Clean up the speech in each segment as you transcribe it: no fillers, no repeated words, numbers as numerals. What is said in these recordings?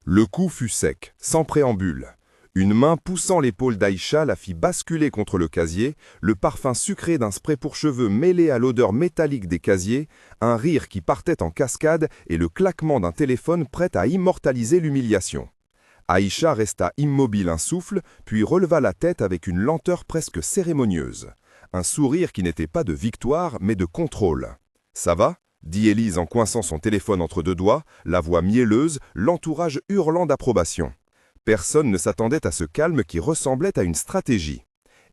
Le coup fut sec, sans préambule. Une main poussant l'épaule d'Aïcha la fit basculer contre le casier, le parfum sucré d'un spray pour cheveux mêlé à l'odeur métallique des casiers, un rire qui partait en cascade et le claquement d'un téléphone prêt à immortaliser l'humiliation. Aïcha resta immobile un souffle, puis releva la tête avec une lenteur presque cérémonieuse. Un sourire qui n'était pas de victoire, mais de contrôle. « Ça va ?» dit Élise en coinçant son téléphone entre deux doigts, la voix mielleuse, l'entourage hurlant d'approbation. Personne ne s'attendait à ce calme qui ressemblait à une stratégie.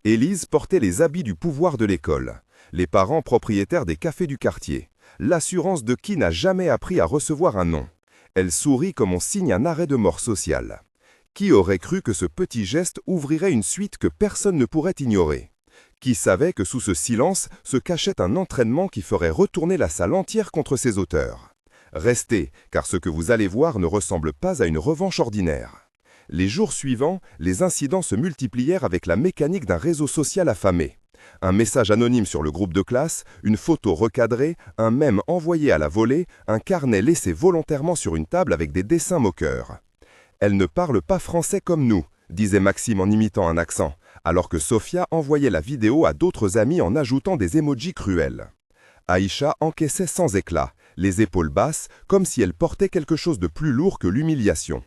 Élise portait les habits du pouvoir de l'école, les parents propriétaires des cafés du quartier, l'assurance de qui n'a jamais appris à recevoir un non. Elle sourit comme on signe un arrêt de mort social. Qui aurait cru que ce petit geste ouvrirait une suite que personne ne pourrait ignorer? Qui savait que sous ce silence se cachait un entraînement qui ferait retourner la salle entière contre ses auteurs? Restez, car ce que vous allez voir ne ressemble pas à une revanche ordinaire. Les jours suivants, les incidents se multiplièrent avec la mécanique d'un réseau social affamé. Un message anonyme sur le groupe de classe, une photo recadrée, un mème envoyé à la volée, un carnet laissé volontairement sur une table avec des dessins moqueurs. « Elle ne parle pas français comme nous », disait Maxime en imitant un accent, alors que Sophia envoyait la vidéo à d'autres amis en ajoutant des emojis cruels. Aïcha encaissait sans éclat, les épaules basses, comme si elle portait quelque chose de plus lourd que l'humiliation.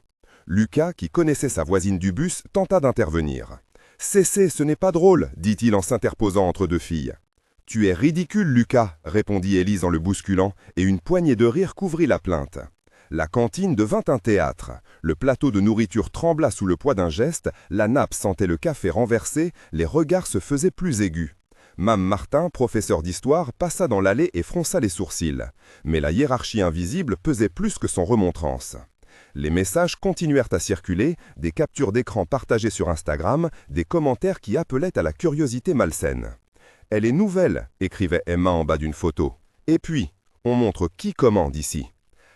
Lucas, qui connaissait sa voisine du bus, tenta d'intervenir. « Cessez, ce n'est pas drôle, dit-il en s'interposant entre deux filles. « Tu es ridicule, Lucas, répondit Élise en le bousculant, et une poignée de rire couvrit la plainte. La cantine devint un théâtre. Le plateau de nourriture trembla sous le poids d'un geste, la nappe sentait le café renversé, les regards se faisaient plus aigus. Mame Martin, professeur d'histoire, passa dans l'allée et fronça les sourcils. Mais la hiérarchie invisible pesait plus que son remontrance. Les messages continuèrent à circuler, des captures d'écran partagées sur Instagram, des commentaires qui appelaient à la curiosité malsaine. « Elle est nouvelle », écrivait Emma en bas d'une photo. « Et puis, on montre qui comment d'ici ?»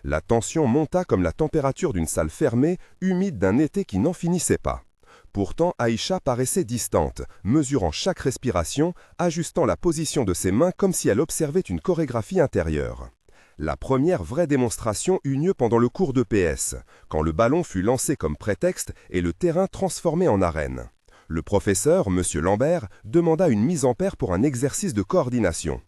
La tension monta comme la température d'une salle fermée, humide d'un été qui n'en finissait pas. Pourtant, Aïcha paraissait distante, mesurant chaque respiration, ajustant la position de ses mains comme si elle observait une chorégraphie intérieure. La première vraie démonstration eut lieu pendant le cours de PS, quand le ballon fut lancé comme prétexte et le terrain transformé en arène. Le professeur, M. Lambert, demanda une mise en paire pour un exercice de coordination.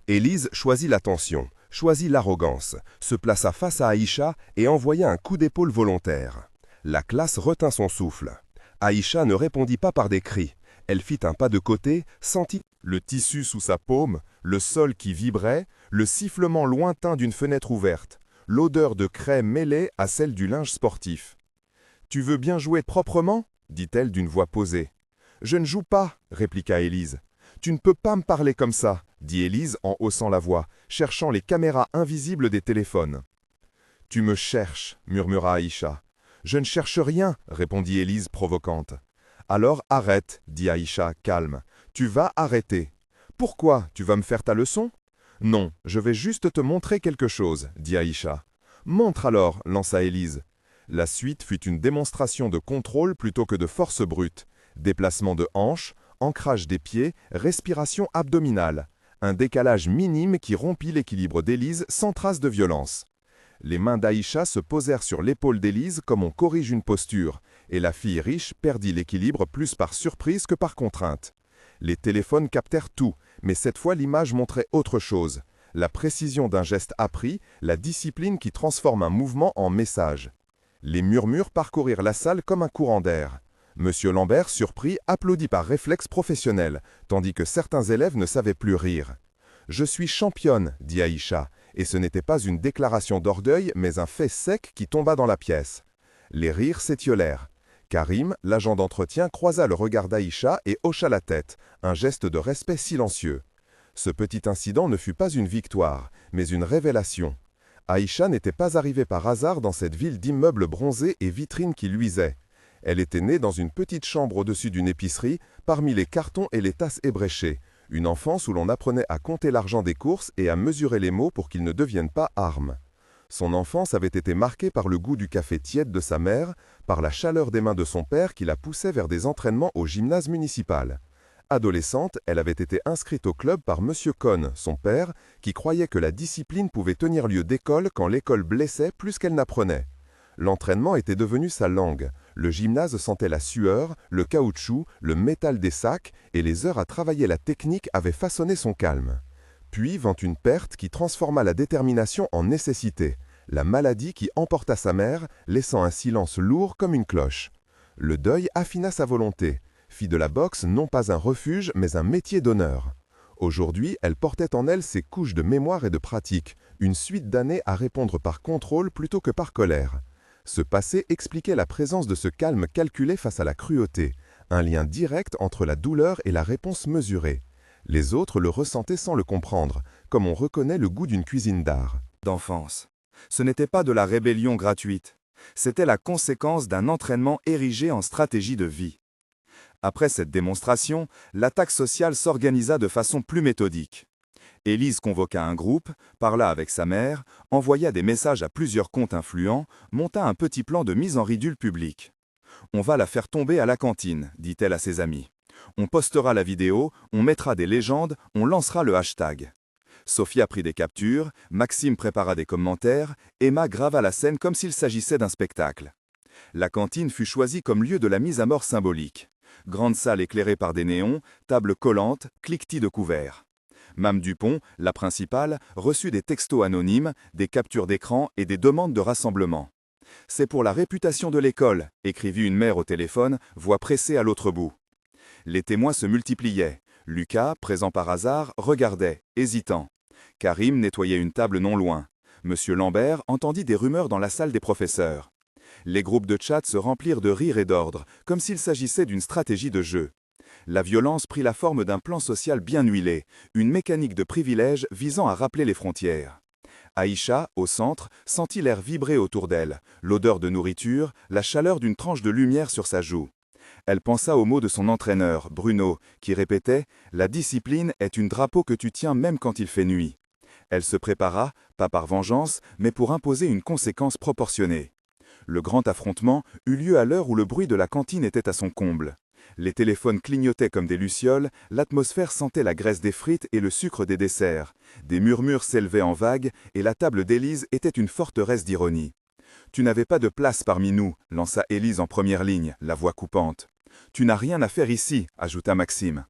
Élise choisit l'attention, choisit l'arrogance, se plaça face à Aïcha et envoya un coup d'épaule volontaire. La classe retint son souffle. Aïcha ne répondit pas par des cris. Elle fit un pas de côté, sentit le tissu sous sa paume, le sol qui vibrait, le sifflement lointain d'une fenêtre ouverte, l'odeur de craie mêlée à celle du linge sportif. « Tu veux bien jouer proprement ?» dit-elle d'une voix posée. « Je ne joue pas, » répliqua Élise. « Tu ne peux pas me parler comme ça, » dit Élise en haussant la voix, cherchant les caméras invisibles des téléphones. « Tu me cherches, » murmura Aïcha. « Je ne cherche rien, » répondit Élise provocante. « Alors arrête, » dit Aïcha, calme. « Tu vas arrêter. »« Pourquoi? Tu vas me faire ta leçon ?»« Non, je vais juste te montrer quelque chose, » dit Aïcha. « Montre alors, » lança Élise. La suite fut une démonstration de contrôle plutôt que de force brute. Déplacement de hanches, ancrage des pieds, respiration abdominale. Un décalage minime qui rompit l'équilibre d'Élise sans trace de violence. Les mains d'Aïcha se posèrent sur l'épaule d'Élise comme on corrige une posture, et la fille riche perdit l'équilibre plus par surprise que par contrainte. Les téléphones captèrent tout, mais cette fois l'image montrait autre chose. La précision d'un geste appris, la discipline qui transforme un mouvement en message. Les murmures parcourirent la salle comme un courant d'air. Monsieur Lambert, surpris, applaudit par réflexe professionnel, tandis que certains élèves ne savaient plus rire. « Je suis championne », dit Aïcha, et ce n'était pas une déclaration d'orgueil, mais un fait sec qui tomba dans la pièce. Les rires s'étiolèrent. Karim, l'agent d'entretien, croisa le regard d'Aïcha et hocha la tête, un geste de respect silencieux. Ce petit incident ne fut pas une victoire, mais une révélation. Aïcha n'était pas arrivée par hasard dans cette ville d'immeubles bronzés et vitrines qui luisaient. Elle était née dans une petite chambre au-dessus d'une épicerie, parmi les cartons et les tasses ébréchées, une enfance où l'on apprenait à compter l'argent des courses et à mesurer les mots pour qu'ils ne deviennent pas armes. Son enfance avait été marquée par le goût du café tiède de sa mère, par la chaleur des mains de son père qui la poussait vers des entraînements au gymnase municipal. Adolescente, elle avait été inscrite au club par M. Cohn, son père, qui croyait que la discipline pouvait tenir lieu d'école quand l'école blessait plus qu'elle n'apprenait. L'entraînement était devenu sa langue. Le gymnase sentait la sueur, le caoutchouc, le métal des sacs, et les heures à travailler la technique avaient façonné son calme. Puis vint une perte qui transforma la détermination en nécessité, la maladie qui emporta sa mère, laissant un silence lourd comme une cloche. Le deuil affina sa volonté, fit de la boxe non pas un refuge, mais un métier d'honneur. Aujourd'hui, elle portait en elle ses couches de mémoire et de pratique, une suite d'années à répondre par contrôle plutôt que par colère. Ce passé expliquait la présence de ce calme calculé face à la cruauté, un lien direct entre la douleur et la réponse mesurée. Les autres le ressentaient sans le comprendre, comme on reconnaît le goût d'une cuisine d'art. D'enfance. Ce n'était pas de la rébellion gratuite, c'était la conséquence d'un entraînement érigé en stratégie de vie. Après cette démonstration, l'attaque sociale s'organisa de façon plus méthodique. Élise convoqua un groupe, parla avec sa mère, envoya des messages à plusieurs comptes influents, monta un petit plan de mise en ridicule public. « On va la faire tomber à la cantine », dit-elle à ses amis. « On postera la vidéo, on mettra des légendes, on lancera le hashtag. » Sophia prit des captures, Maxime prépara des commentaires, Emma grava la scène comme s'il s'agissait d'un spectacle. La cantine fut choisie comme lieu de la mise à mort symbolique. Grande salle éclairée par des néons, table collante, cliquetis de couverts. Mame Dupont, la principale, reçut des textos anonymes, des captures d'écran et des demandes de rassemblement. « C'est pour la réputation de l'école », écrivit une mère au téléphone, voix pressée à l'autre bout. Les témoins se multipliaient. Lucas, présent par hasard, regardait, hésitant. Karim nettoyait une table non loin. Monsieur Lambert entendit des rumeurs dans la salle des professeurs. Les groupes de chat se remplirent de rires et d'ordre, comme s'il s'agissait d'une stratégie de jeu. La violence prit la forme d'un plan social bien huilé, une mécanique de privilège visant à rappeler les frontières. Aïcha, au centre, sentit l'air vibrer autour d'elle, l'odeur de nourriture, la chaleur d'une tranche de lumière sur sa joue. Elle pensa aux mots de son entraîneur, Bruno, qui répétait « La discipline est une drapeau que tu tiens même quand il fait nuit ». Elle se prépara, pas par vengeance, mais pour imposer une conséquence proportionnée. Le grand affrontement eut lieu à l'heure où le bruit de la cantine était à son comble. Les téléphones clignotaient comme des lucioles, l'atmosphère sentait la graisse des frites et le sucre des desserts. Des murmures s'élevaient en vagues et la table d'Élise était une forteresse d'ironie. « Tu n'avais pas de place parmi nous », lança Élise en première ligne, la voix coupante. « Tu n'as rien à faire ici », ajouta Maxime.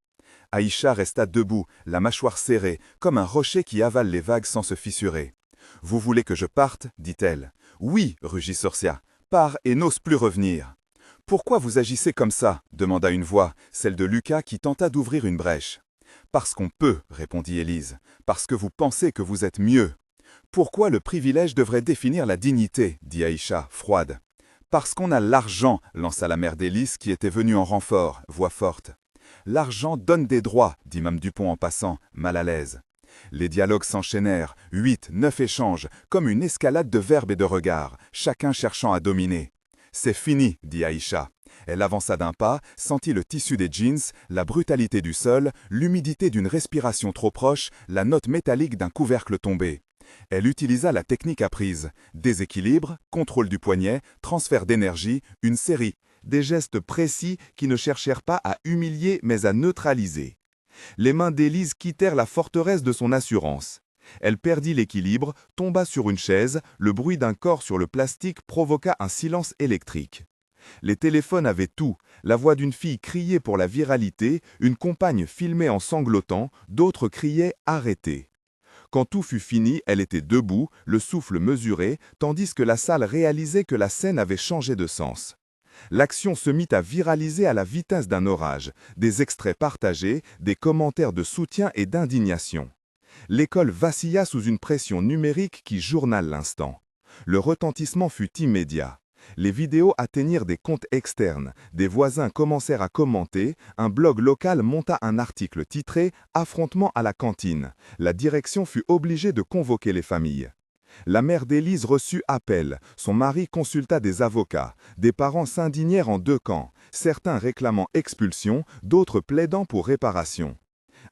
Aïcha resta debout, la mâchoire serrée, comme un rocher qui avale les vagues sans se fissurer. « Vous voulez que je parte » dit-elle. « Oui » rugit Sorcia. « Pars et n'ose plus revenir. »« Pourquoi vous agissez comme ça » demanda une voix, celle de Lucas qui tenta d'ouvrir une brèche. « Parce qu'on peut » répondit Élise. « Parce que vous pensez que vous êtes mieux. »« Pourquoi le privilège devrait définir la dignité » dit Aïcha, froide. « Parce qu'on a l'argent » lança la mère d'Élise qui était venue en renfort, voix forte. « L'argent donne des droits » dit Mame Dupont en passant, mal à l'aise. Les dialogues s'enchaînèrent, 8, 9 échanges, comme une escalade de verbes et de regards, chacun cherchant à dominer. « C'est fini » dit Aïcha. Elle avança d'un pas, sentit le tissu des jeans, la brutalité du sol, l'humidité d'une respiration trop proche, la note métallique d'un couvercle tombé. Elle utilisa la technique apprise. Déséquilibre, contrôle du poignet, transfert d'énergie, une série. Des gestes précis qui ne cherchèrent pas à humilier mais à neutraliser. Les mains d'Élise quittèrent la forteresse de son assurance. Elle perdit l'équilibre, tomba sur une chaise, le bruit d'un corps sur le plastique provoqua un silence électrique. Les téléphones avaient tout, la voix d'une fille criait pour la viralité, une compagne filmait en sanglotant, d'autres criaient « Arrêtez ». Quand tout fut fini, elle était debout, le souffle mesuré, tandis que la salle réalisait que la scène avait changé de sens. L'action se mit à viraliser à la vitesse d'un orage, des extraits partagés, des commentaires de soutien et d'indignation. L'école vacilla sous une pression numérique qui journale l'instant. Le retentissement fut immédiat. Les vidéos atteignirent des comptes externes, des voisins commencèrent à commenter, un blog local monta un article titré « Affrontement à la cantine ». La direction fut obligée de convoquer les familles. La mère d'Élise reçut appel, son mari consulta des avocats, des parents s'indignèrent en deux camps, certains réclamant expulsion, d'autres plaidant pour réparation.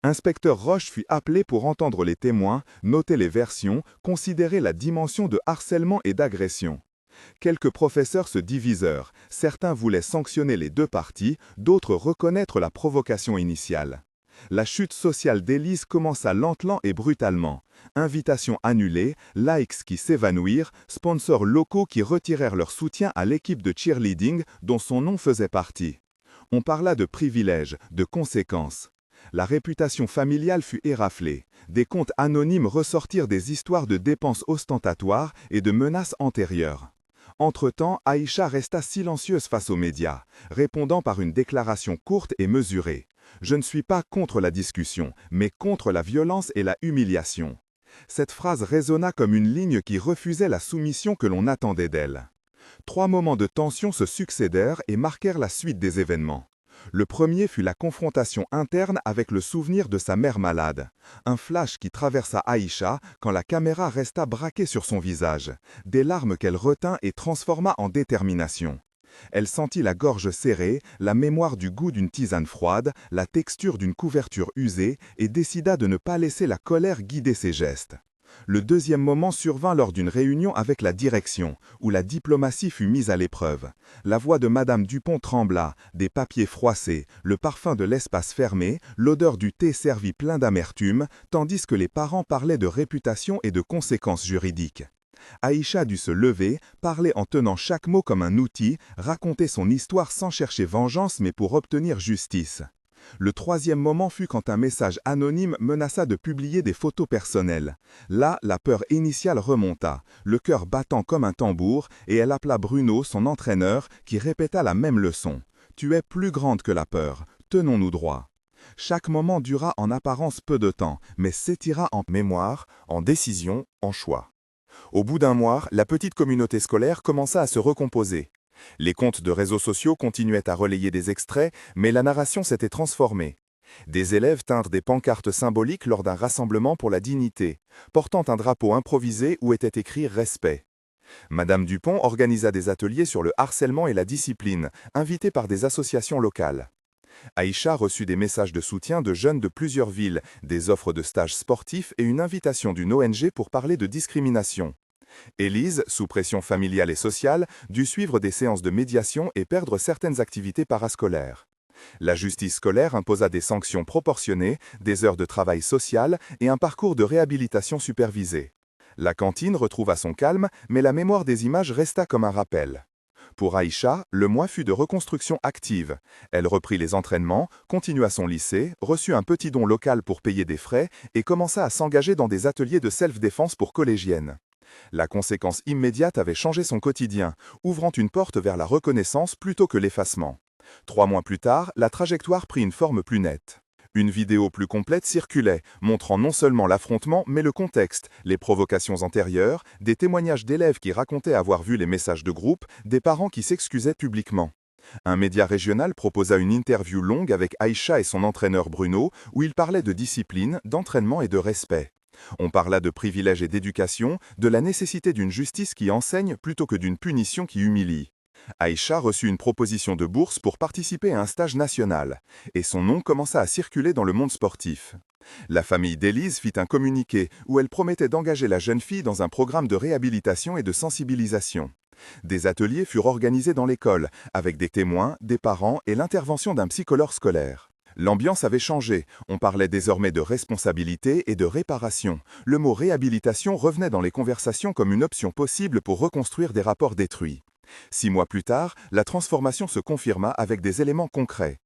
Inspecteur Roche fut appelé pour entendre les témoins, noter les versions, considérer la dimension de harcèlement et d'agression. Quelques professeurs se divisèrent, certains voulaient sanctionner les deux parties, d'autres reconnaître la provocation initiale. La chute sociale d'Élise commença lentement et brutalement. Invitations annulées, likes qui s'évanouirent, sponsors locaux qui retirèrent leur soutien à l'équipe de cheerleading dont son nom faisait partie. On parla de privilèges, de conséquences. La réputation familiale fut éraflée. Des comptes anonymes ressortirent des histoires de dépenses ostentatoires et de menaces antérieures. Entre-temps, Aïcha resta silencieuse face aux médias, répondant par une déclaration courte et mesurée. « Je ne suis pas contre la discussion, mais contre la violence et la humiliation. » Cette phrase résonna comme une ligne qui refusait la soumission que l'on attendait d'elle. 3 moments de tension se succédèrent et marquèrent la suite des événements. Le premier fut la confrontation interne avec le souvenir de sa mère malade. Un flash qui traversa Aïcha quand la caméra resta braquée sur son visage. Des larmes qu'elle retint et transforma en détermination. Elle sentit la gorge serrée, la mémoire du goût d'une tisane froide, la texture d'une couverture usée et décida de ne pas laisser la colère guider ses gestes. Le deuxième moment survint lors d'une réunion avec la direction, où la diplomatie fut mise à l'épreuve. La voix de Madame Dupont trembla, des papiers froissés, le parfum de l'espace fermé, l'odeur du thé servi plein d'amertume, tandis que les parents parlaient de réputation et de conséquences juridiques. Aïcha dut se lever, parler en tenant chaque mot comme un outil, raconter son histoire sans chercher vengeance mais pour obtenir justice. Le troisième moment fut quand un message anonyme menaça de publier des photos personnelles. Là, la peur initiale remonta, le cœur battant comme un tambour, et elle appela Bruno, son entraîneur, qui répéta la même leçon. « Tu es plus grande que la peur, tenons-nous droit. » Chaque moment dura en apparence peu de temps, mais s'étira en mémoire, en décision, en choix. Au bout d'un mois, la petite communauté scolaire commença à se recomposer. Les comptes de réseaux sociaux continuaient à relayer des extraits, mais la narration s'était transformée. Des élèves tinrent des pancartes symboliques lors d'un rassemblement pour la dignité, portant un drapeau improvisé où était écrit « Respect ». Madame Dupont organisa des ateliers sur le harcèlement et la discipline, invités par des associations locales. Aïcha reçut des messages de soutien de jeunes de plusieurs villes, des offres de stages sportifs et une invitation d'une ONG pour parler de discrimination. Élise, sous pression familiale et sociale, dut suivre des séances de médiation et perdre certaines activités parascolaires. La justice scolaire imposa des sanctions proportionnées, des heures de travail social et un parcours de réhabilitation supervisé. La cantine retrouva son calme, mais la mémoire des images resta comme un rappel. Pour Aïcha, le mois fut de reconstruction active. Elle reprit les entraînements, continua son lycée, reçut un petit don local pour payer des frais et commença à s'engager dans des ateliers de self-défense pour collégiennes. La conséquence immédiate avait changé son quotidien, ouvrant une porte vers la reconnaissance plutôt que l'effacement. 3 mois plus tard, la trajectoire prit une forme plus nette. Une vidéo plus complète circulait, montrant non seulement l'affrontement, mais le contexte, les provocations antérieures, des témoignages d'élèves qui racontaient avoir vu les messages de groupe, des parents qui s'excusaient publiquement. Un média régional proposa une interview longue avec Aïcha et son entraîneur Bruno, où ils parlaient de discipline, d'entraînement et de respect. On parla de privilèges et d'éducation, de la nécessité d'une justice qui enseigne plutôt que d'une punition qui humilie. Aïcha reçut une proposition de bourse pour participer à un stage national, et son nom commença à circuler dans le monde sportif. La famille d'Élise fit un communiqué où elle promettait d'engager la jeune fille dans un programme de réhabilitation et de sensibilisation. Des ateliers furent organisés dans l'école, avec des témoins, des parents et l'intervention d'un psychologue scolaire. L'ambiance avait changé, on parlait désormais de responsabilité et de réparation. Le mot réhabilitation revenait dans les conversations comme une option possible pour reconstruire des rapports détruits. 6 mois plus tard, la transformation se confirma avec des éléments concrets.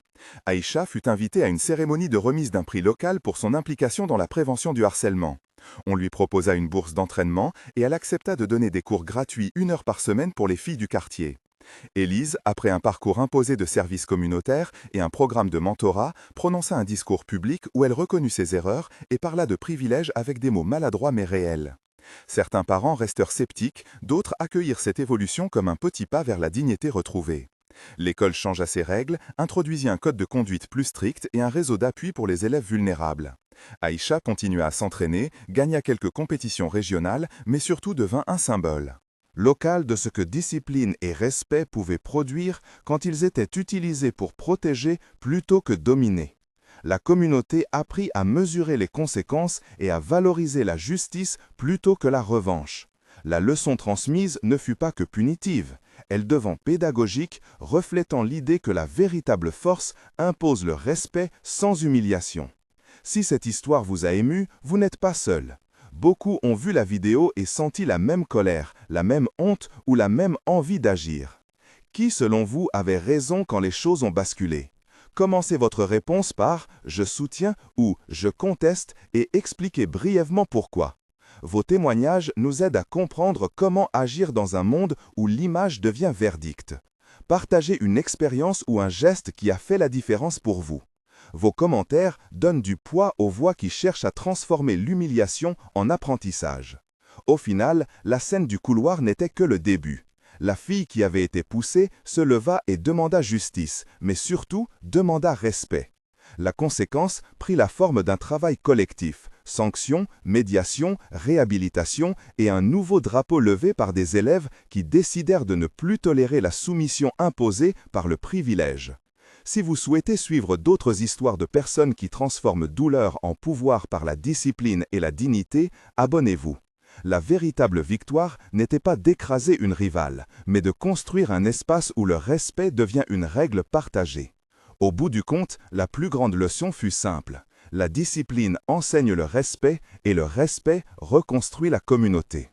Aïcha fut invitée à une cérémonie de remise d'un prix local pour son implication dans la prévention du harcèlement. On lui proposa une bourse d'entraînement et elle accepta de donner des cours gratuits 1 heure par semaine pour les filles du quartier. Élise, après un parcours imposé de service communautaire et un programme de mentorat, prononça un discours public où elle reconnut ses erreurs et parla de privilèges avec des mots maladroits mais réels. Certains parents restèrent sceptiques, d'autres accueillirent cette évolution comme un petit pas vers la dignité retrouvée. L'école changea ses règles, introduisit un code de conduite plus strict et un réseau d'appui pour les élèves vulnérables. Aïcha continua à s'entraîner, gagna quelques compétitions régionales, mais surtout devint un symbole local de ce que discipline et respect pouvaient produire quand ils étaient utilisés pour protéger plutôt que dominer. La communauté apprit à mesurer les conséquences et à valoriser la justice plutôt que la revanche. La leçon transmise ne fut pas que punitive, elle devint pédagogique, reflétant l'idée que la véritable force impose le respect sans humiliation. Si cette histoire vous a ému, vous n'êtes pas seul. Beaucoup ont vu la vidéo et senti la même colère, la même honte ou la même envie d'agir. Qui, selon vous, avait raison quand les choses ont basculé? Commencez votre réponse par « Je soutiens » ou « Je conteste » et expliquez brièvement pourquoi. Vos témoignages nous aident à comprendre comment agir dans un monde où l'image devient verdict. Partagez une expérience ou un geste qui a fait la différence pour vous. Vos commentaires donnent du poids aux voix qui cherchent à transformer l'humiliation en apprentissage. Au final, la scène du couloir n'était que le début. La fille qui avait été poussée se leva et demanda justice, mais surtout demanda respect. La conséquence prit la forme d'un travail collectif, sanctions, médiation, réhabilitation et un nouveau drapeau levé par des élèves qui décidèrent de ne plus tolérer la soumission imposée par le privilège. Si vous souhaitez suivre d'autres histoires de personnes qui transforment douleur en pouvoir par la discipline et la dignité, abonnez-vous. La véritable victoire n'était pas d'écraser une rivale, mais de construire un espace où le respect devient une règle partagée. Au bout du compte, la plus grande leçon fut simple. La discipline enseigne le respect et le respect reconstruit la communauté.